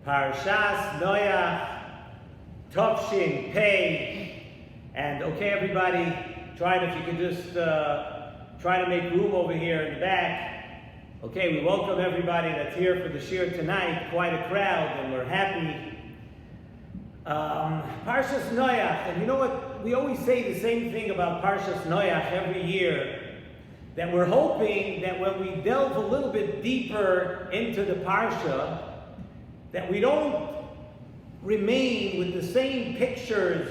Parshas Noach, Tovshin Pei, and okay, everybody, if you could just try to make room over here in the back. Okay, we welcome everybody that's here for the shir tonight. Quite a crowd, and we're happy. Parshas Noach, and you know what? We always say the same thing about Parshas Noach every year, that we're hoping that when we delve a little bit deeper into the Parsha, that we don't remain with the same pictures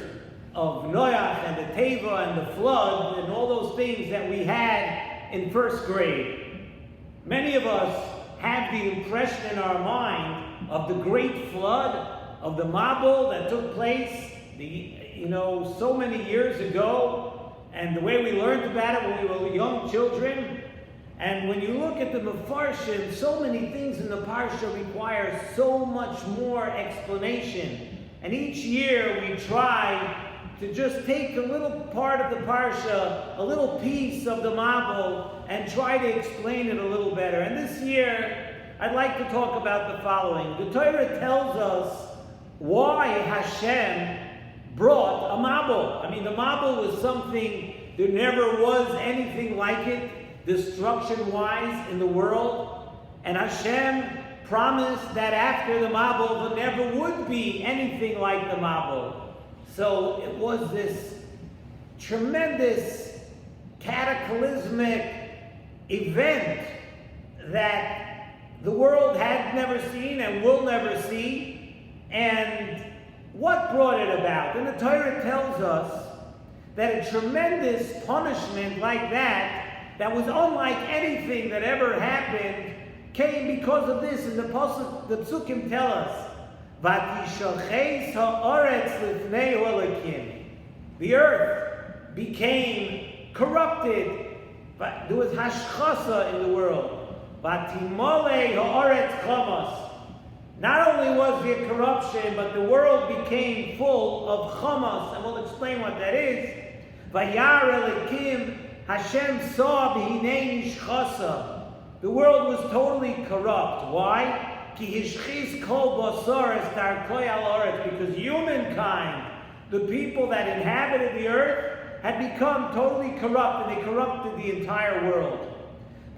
of Noach and the Teva and the flood and all those things that we had in first grade. Many of us have the impression in our mind of the great flood, of the Mabul that took place so many years ago, and the way we learned about it when we were young children. And when you look at the Mefarshim, so many things in the Parsha require so much more explanation. And each year we try to just take a little part of the Parsha, a little piece of the Mabul, and try to explain it a little better. And this year, I'd like to talk about the following. The Torah tells us why Hashem brought a Mabul. I mean, the Mabul was something, there never was anything like it, destruction-wise, in the world. And Hashem promised that after the Mabul, there never would be anything like the Mabul. So it was this tremendous, cataclysmic event that the world had never seen and will never see. And what brought it about? And the Torah tells us that a tremendous punishment like that was unlike anything that ever happened, came because of this. And the Psukim tell us, "Vatishaches ha'aretz lifnei Elokim." The earth became corrupted. But there was hashchasa in the world. "Vatimolei ha'aretz chamas." Not only was there corruption, but the world became full of chamas, and we'll explain what that is. Vayar Elokim, Hashem saw b'hinei nishchasa. The world was totally corrupt. Why? Ki hishchis kol basar es darkoi al haaretz. Because humankind, the people that inhabited the earth, had become totally corrupt, and they corrupted the entire world.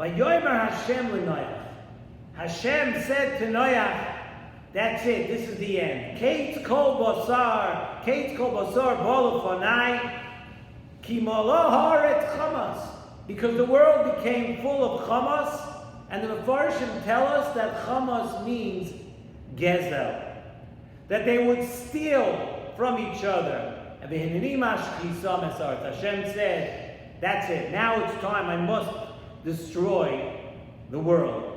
Vayomer Hashem l'Noach. Hashem said to Noach, that's it, this is the end. Kates kol basar bolofonai, ki malo haaretz chamas. Because the world became full of chamas, and the Mefarshim tell us that chamas means gezel. That they would steal from each other. Hashem said, that's it, now it's time, I must destroy the world.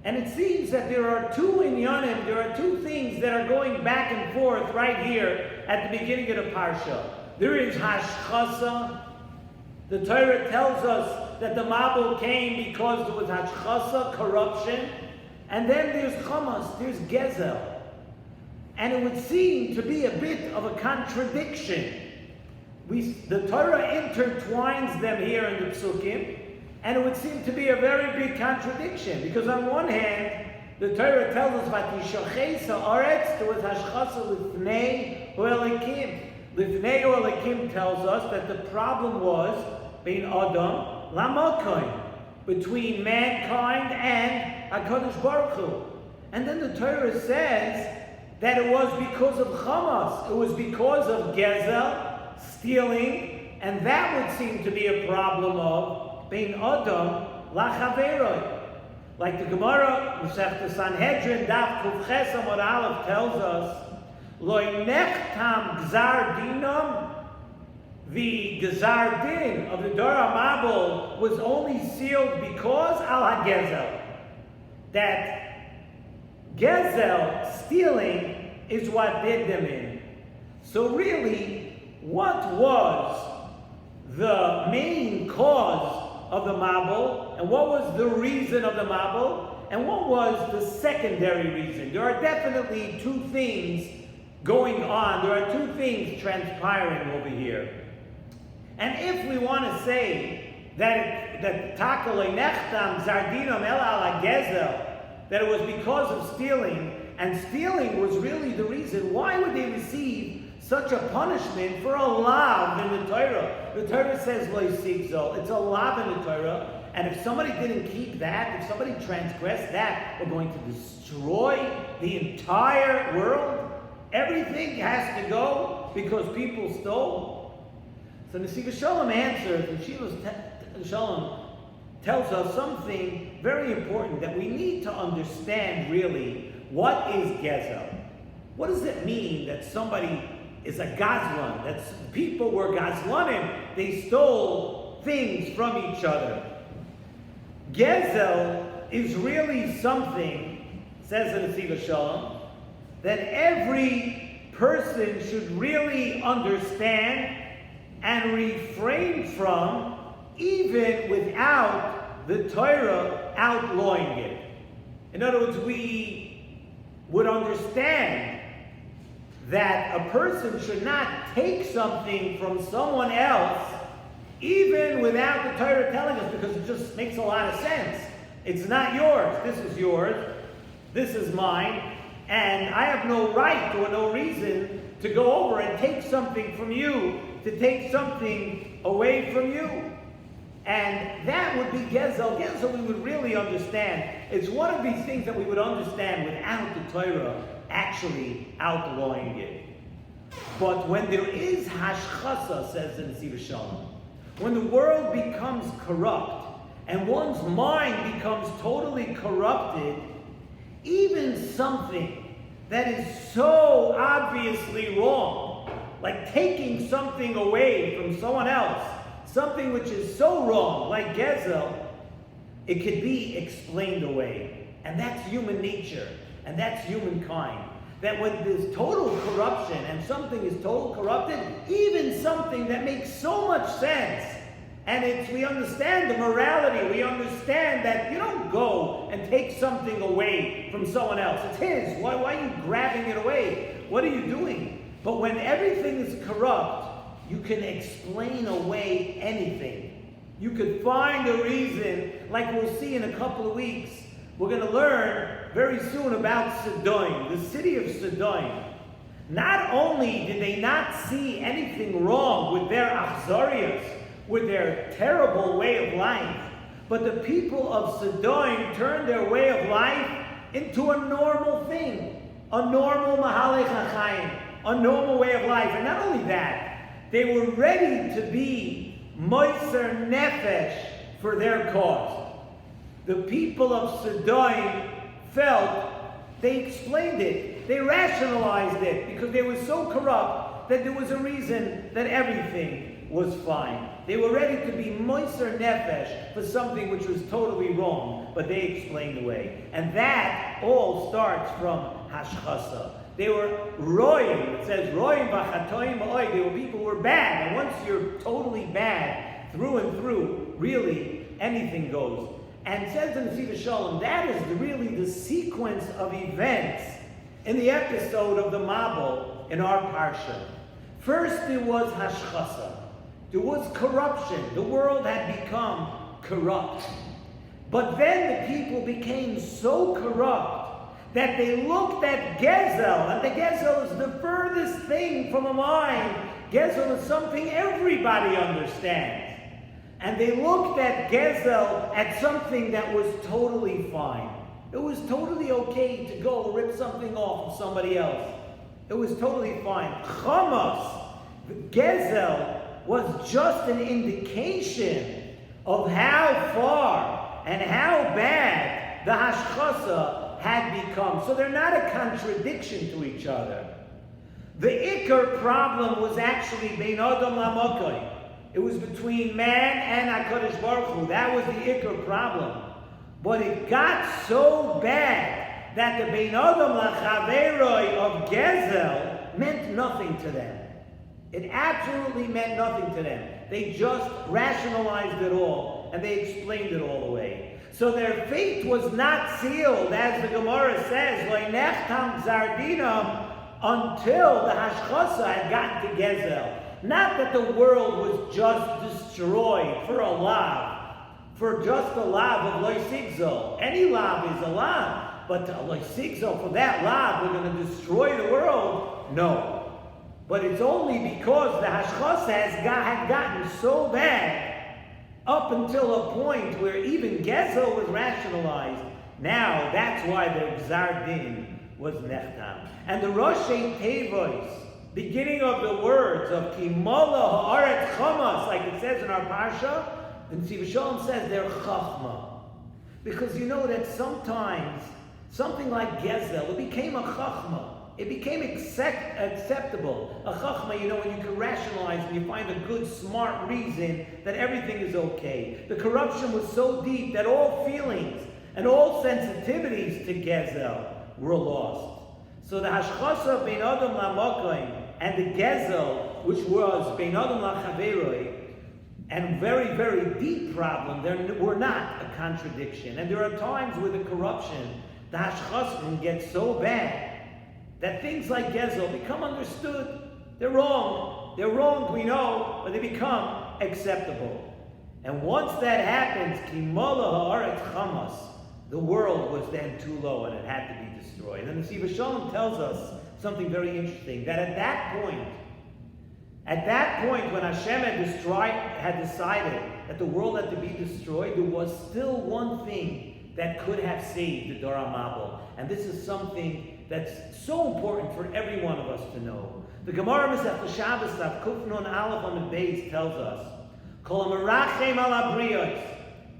And it seems that there are two inyanim, there are two things that are going back and forth right here at the beginning of the Parsha. There is hashchasa. The Torah tells us that the Mabul came because there was hashchasa, corruption. And then there's chamas, there's gezel. And it would seem to be a bit of a contradiction. The Torah intertwines them here in the Psukim. And it would seem to be a very big contradiction, because on one hand, the Torah tells us "Vatishaches ha'aretz," there was hashchasa lifnei Elokim. Lifnei Elokim tells us that the problem was bein Adam lamalkoim, between mankind and HaKadosh Baruch Hu. And then the Torah says that it was because of chamas, it was because of gezel, stealing, and that would seem to be a problem of bein Adam lachaveroi. Like the Gemara, Masechta Sanhedrin, Daf Kuf Ches Amud Aleph tells us, Lo nechtam gzar dinam, the gzar din of the Dora Mabul was only sealed because al ha-gezel. That gezel, stealing, is what did them in. So really, what was the main cause of the Mabul, and what was the reason of the Mabul, and what was the secondary reason? There are definitely two things going on. There are two things transpiring over here. And if we want to say that that it was because of stealing And stealing was really the reason. Why would they receive such a punishment for a lav in the Torah? The Torah says, Lo sigzol. It's a lav in the Torah. And if somebody didn't keep that, if somebody transgressed that, we're going to destroy the entire world. Everything has to go because people stole. So Nesivos Shalom answers, and Nesivos Shalom tells us something very important that we need to understand really. What is Gezel? What does it mean that somebody is a Gazlan? That people were Gazlanim. They stole things from each other. Gezel is really something, says the Nesivos Shalom, that every person should really understand and refrain from, even without the Torah outlawing it. In other words, we would understand that a person should not take something from someone else even without the Torah telling us, because it just makes a lot of sense. It's not yours. This is yours. This is mine. And I have no right or no reason to go over and take something from you, to take something away from you. And that would be Gezel. Gezel we would really understand. It's one of these things that we would understand without the Torah actually outlawing it. But when there is hashchasa, says the Nesivos Shalom, when the world becomes corrupt and one's mind becomes totally corrupted, even something that is so obviously wrong, like taking something away from someone else, something which is so wrong, like Gezel, it could be explained away. And that's human nature, and that's humankind. That when there's total corruption and something is total corrupted, even something that makes so much sense, and we understand the morality, we understand that you don't go and take something away from someone else. It's his. Why are you grabbing it away? What are you doing? But when everything is corrupt, you can explain away anything. You could find a reason, like we'll see in a couple of weeks. We're going to learn very soon about Sodom, the city of Sodom. Not only did they not see anything wrong with their achzarias, with their terrible way of life, but the people of Sodom turned their way of life into a normal thing, a normal mahalech hachayim, a normal way of life. And not only that, they were ready to be moiser nefesh for their cause. The people of Sodom felt, they explained it, they rationalized it, because they were so corrupt that there was a reason that everything was fine. They were ready to be moiser nefesh for something which was totally wrong, but they explained away. And that all starts from hashchasa. They were royim. It says royim v'chatoim ma'oi. They were people who were bad. And once you're totally bad, through and through, really anything goes. And it says in the Nesivos Shalom, that is really the sequence of events in the episode of the Mabul in our Parsha. First there was hashchasa. There was corruption. The world had become corrupt. But then the people became so corrupt that they looked at Gezel, and the Gezel is the furthest thing from a mind. Gezel is something everybody understands. And they looked at Gezel at something that was totally fine. It was totally okay to go rip something off of somebody else. It was totally fine. Chamas, the Gezel, was just an indication of how far and how bad the hashchasa had become. So they're not a contradiction to each other. The ikar problem was actually bein adam lamakay. It was between man and HaKadosh Baruch Hu. That was the ikar problem. But it got so bad that the bein adam lachaveroi of Gezel meant nothing to them. It absolutely meant nothing to them. They just rationalized it all, and they explained it all away. So their fate was not sealed, as the Gemara says, "Lo'nechtam zardinam," until the hashchasa had gotten to Gezel. Not that the world was just destroyed for a lav, for just a lav of loy sigzol. Any lav is a lav. but for that lot, we're going to destroy the world. No. But it's only because the hashchasa had gotten so bad up until a point where even Gezel was rationalized. Now, that's why the Gzar Din was nechtam. And the Roshei Tevos, beginning of the words of Kimala Haaretz Chamas, like it says in our Parsha, and Nesivos Shalom says they're Chachma. Because you know that sometimes, something like Gezel, it became a Chachma. It became acceptable. A Chachma, you know, when you can rationalize and you find a good, smart reason that everything is okay. The corruption was so deep that all feelings and all sensitivities to Gezel were lost. So the Hashchasa Bein Adam LaMakoim and the Gezel, which was Bein Adam LaChaveroi, and very, very deep problem, were not a contradiction. And there are times where the corruption, the Hashchasa, gets so bad that things like Gezel become understood. They're wrong. They're wrong, we know, but they become acceptable. And once that happens, Kimala Haaretz Chamas, the world was then too low and it had to be destroyed. And the Nesivos Shalom tells us something very interesting, that at that point when Hashem had decided that the world had to be destroyed, there was still one thing that could have saved the Dor HaMabul. And this is something that's so important for every one of us to know. The Gemara Masechta Shabbos Daf Kuf Nun Aleph on the base tells us, Kol Merachem al Habriyos,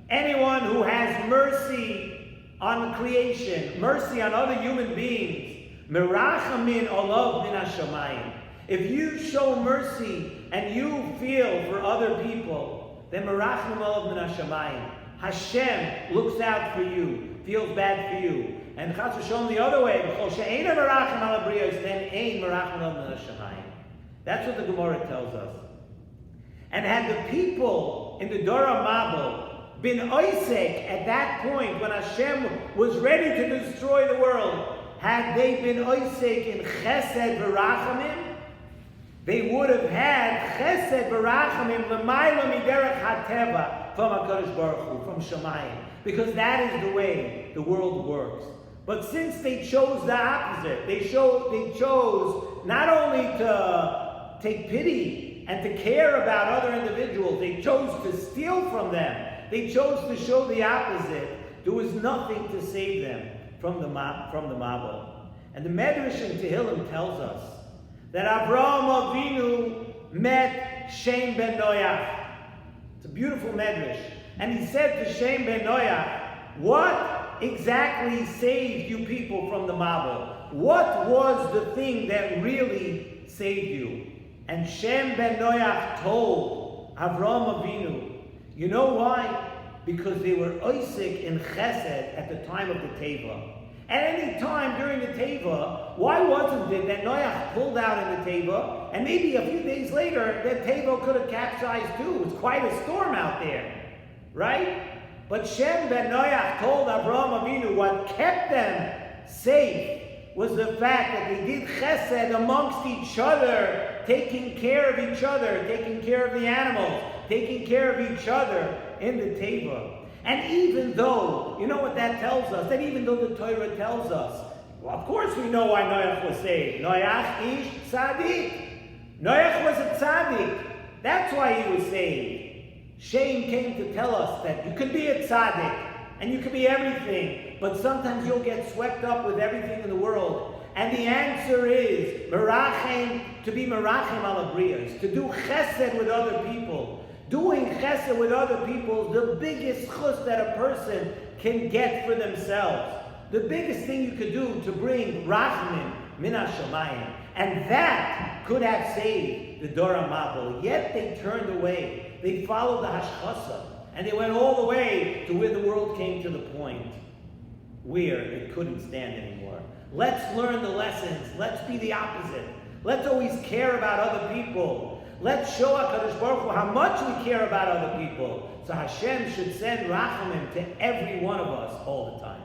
anyone who has mercy on creation, mercy on other human beings, Merachamin olav min hashamayim. If you show mercy and you feel for other people, then Merachim olav min hashamayim. Hashem looks out for you, feels bad for you. And Chas v'Shalom the other way, then ein merachim olav min hashamayim. That's what the Gemara tells us. And had the people in the Dor HaMabul been oisek at that point when Hashem was ready to destroy the world, had they been oisek in chesed v'rachamim, they would have had chesed v'rachamim l'mayla miderech hateva from HaKadosh Baruch Hu, from Shamayim, because that is the way the world works. But since they chose the opposite, they chose not only to take pity and to care about other individuals, they chose to steal from them. They chose to show the opposite. There was nothing to save them from the Mabul. And the Medrash in Tehillim tells us that Avraham Avinu met Shem ben Noach. It's a beautiful Medrash. And he said to Shem ben Noach, what exactly saved you people from the Mabul? What was the thing that really saved you? And Shem ben Noach told Avraham Avinu, you know why? Because they were oisik in chesed at the time of the Teva. At any time during the Teva, why wasn't it that Noach pulled out in the Teva, and maybe a few days later, that Teva could have capsized too? It was quite a storm out there, right? But Shem ben Noach told Avraham Avinu what kept them safe was the fact that they did chesed amongst each other, taking care of each other, taking care of the animals, taking care of each other in the Teva. And even though, you know what that tells us? That even though the Torah tells us, well, of course we know why Noach was saved. Noach ish tzaddik. Noach was a tzaddik. That's why he was saved. Shem came to tell us that you can be a tzaddik and you can be everything, but sometimes you'll get swept up with everything in the world. And the answer is merachem, to be merachem al habriyos, to do chesed with other people. Doing chesed with other people is the biggest chus that a person can get for themselves. The biggest thing you could do to bring rachmin min hashamayim. And that could have saved the Dor HaMabul. Yet they turned away. They followed the hashchasa. And they went all the way to where the world came to the point where it couldn't stand anymore. Let's learn the lessons. Let's be the opposite. Let's always care about other people. Let's show HaKadosh Baruch Hu how much we care about other people. So Hashem should send rachamim to every one of us all the time.